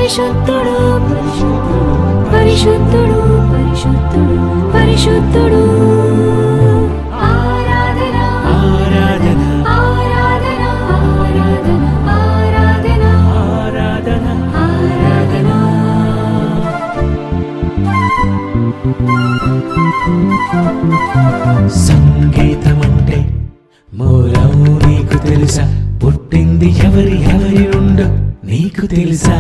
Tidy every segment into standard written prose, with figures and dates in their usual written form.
పరిశుద్ధుడు పరిశుద్ధుడు పరిశుద్ధుడు పరిశుద్ధుడు ఆరాధన ఆరాధన ఆరాధన ఆరాధన ఆరాధన ఆరాధన సంగీతం అంటే మూలం నీకు తెలుసా? పుట్టింది ఎవరి నుండో నీకు తెలుసా?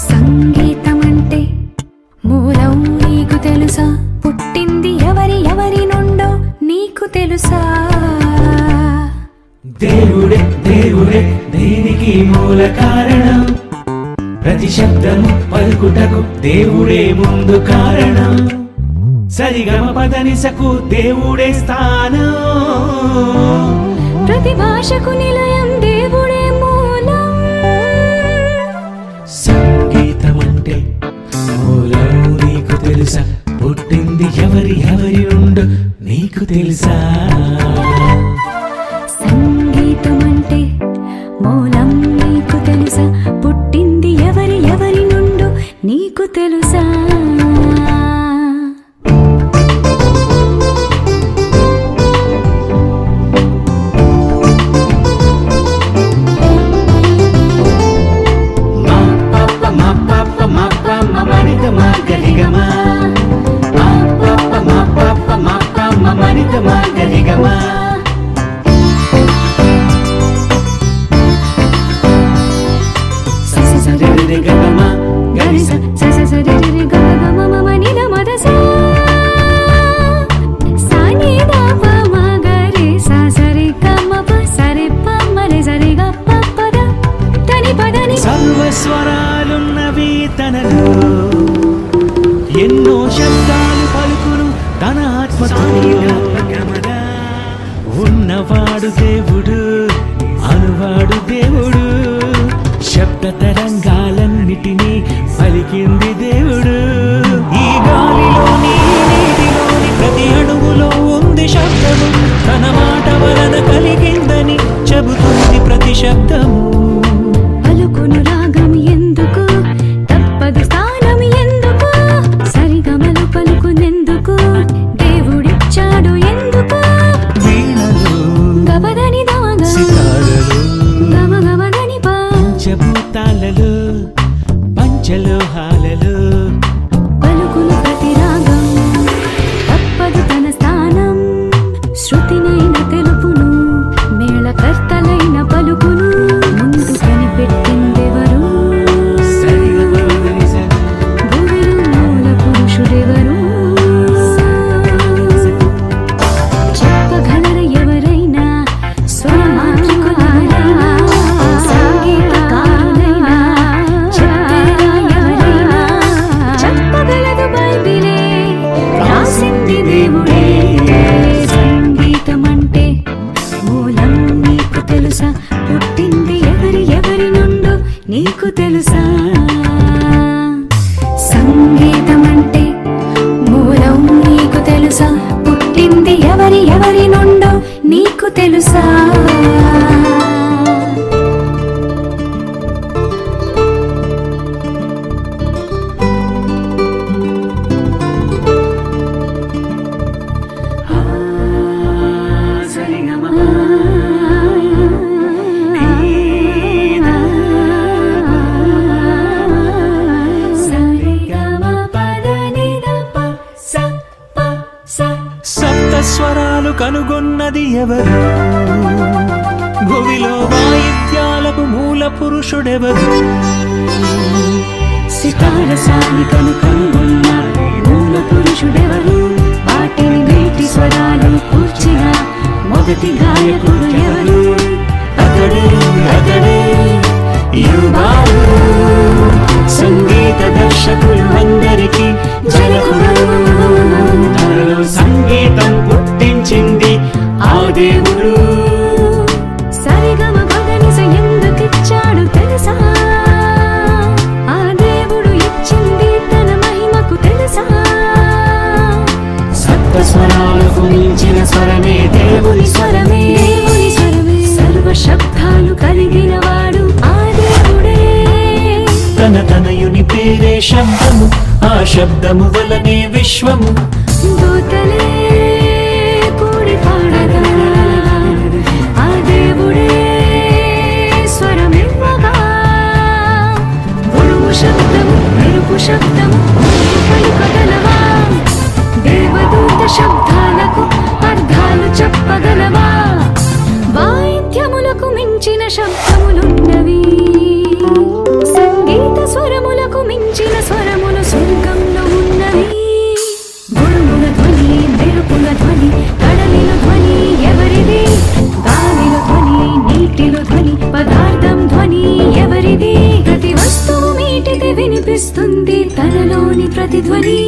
సంగీతం అంటే మూలం నీకు తెలుసా? పుట్టింది ఎవరి నుండో నీకు తెలుసా? దేవుడే దేవుడే దీనికి మూల కారణం. ప్రతి శబ్దము పలుకుటకు దేవుడే ముందు కారణం. సరిగమ పదనిసకు దేవుడే స్థానం. ప్రతి భాషకు నిలయం దేవుడే మూలం. సంగీతం అంటే మూలం నీకు తెలుసా? పుట్టింది ఎవరి నుండో నీకు తెలుసా? సంగీతం అంటే మూలం నీకు తెలుసా? పుట్టింది ఎవరి నుండో నీకు తెలుసా? సర్వస్వరాలున్నవి తనలో, ఎన్నో శబ్దాలు పలుకును తన ఆత్మతో. ఉన్నవాడు దేవుడు, అనువాడు దేవుడు. శబ్ద తరంగాలన్నిటినీ పలికింది దేవుడు. ఈ గాలిలోని నీటిలోని ప్రతి అణువులో ఉంది శబ్దము. తన మాట వలన కలిగిందని చెబుతుంది ప్రతి శబ్దము. పలుకును రాగం ఎందుకు, తప్పదు స్థానం ఎందుకు. సరిగమలు పలుకునెందుకు, దేవుడిచ్చాడు ఎందుకు. వీణలు గబదని దాగ సితారలు గమ గమదని పా పంచభూతాలలో పంచలోహాలలో పలుకును ప్రతి రాగం, తప్పదు తన స్థానం. శృతినైన తెలుపును, మేళకర్తలైన పలుకును. ముందు కనిపెట్టిందెవరు, భూమిలో మూల పురుషుడెవరు. చెప్పగలరు ఎవరైనా, స్వరమాంత్రికులైనా, సంగీతకారులైనా, చెప్తారా ఎవరైనా. చెప్పగలదు బైబిలే, రాసింది దేవుడే. సంగీతం అంటే మూలం నీకు తెలుసా? పుట్టింది ఎవరి నుండో నీకు తెలుసా? సంగీతం అంటే మూలం నీకు తెలుసా? పుట్టింది ఎవరి నుండో నీకు తెలుసా? సప్త స్వరాలు కనుగొన్నది ఎవరు? భువిలో వాయిద్యాలకు మూల పురుషుడెవరు? సితార సాలికను కనుగొన్న మూల పురుషుడెవరు? వాటిని వీటి స్వరాలు కూర్చిన మొదటి గాయకుడు ఎవరు? అతడే యువాడు. సంగీత దర్శకులు అందరికీ జనకుడు. తనలో సంగీతం పుట్టించింది ఆ దేవుడు. సరిగమ పదనిస ఎందుకిచ్చాడు తెలుసా? ఆ దేవుడు ఇచ్చింది తన మహిమకు తెలుసా? సప్త స్వరాలకు మించిన స్వరమే దేవుని స్వరమే. సర్వ శబ్దాలు కలిగిన వాడు ఆ దేవుడే. శబ్దము, ఆ శబ్దము వలనే విశ్వము. దూతలే కూడి పాడగా ఆ దేవుడే స్వరమివ్వగా ఉరుము శబ్దము మెరుపు శబ్దము పలుకగలవా దేవదూత శబ్దాలకు అర్థాలు చెప్పగలవా వాయిద్యములకు మించిన శబ్దములున్నవి సంగీత స్వరములకు మించిన స్వరములు స్వర్గంలో ఉన్నవి గురుముల ధ్వని మెరుపుల ధ్వని కడలిల ధ్వని ఎవరిది గాలిలో ధ్వని నీటిలో ధ్వని పదార్థం ధ్వని ఎవరిది ప్రతి వస్తువు మీటికి వినిపిస్తుంది తనలోని ప్రతిధ్వని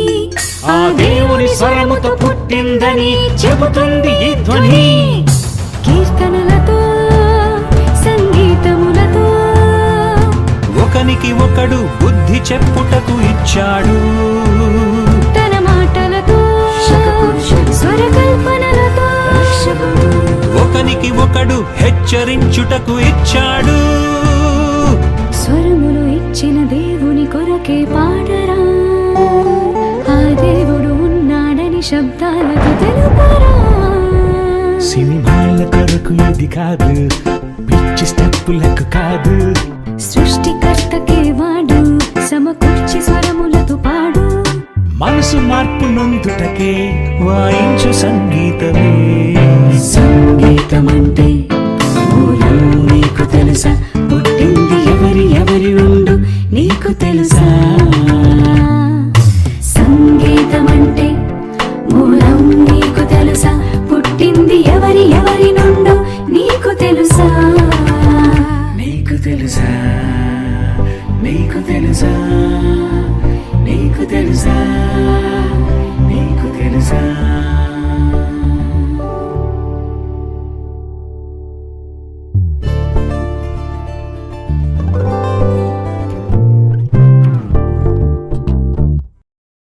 ఆ దేవుని స్వరముతో పుట్టిందని చెబుతుంది ఈ ధ్వని. కీర్తనలతో సంగీతములతో ఒకనికి ఒకడు బుద్ధి చెప్పుటకు ఇచ్చాడు. తన మాటలతో స్వరకల్పనలతో ఒకనికి ఒకడు హెచ్చరించుటకు ఇచ్చాడు. స్వరములు ఇచ్చిన దేవుని కొరకే పాడరా ఆ దేవుడు ఉన్నాడని శబ్దాలతో తెలుపరా సినిమాల కొరకు ఇది కాదు, పిచ్చి స్టెప్పులకు కాదు. సృష్టికర్తకే వాడు సమకూర్చి స్వరములతో పాడు మనసు మార్పు నొందుటకే వాయించు సంగీతమే. సంగీతమంటే మూలం నీకు తెలుసా పుట్టింది ఎవరి నుండు నీకు తెలుసా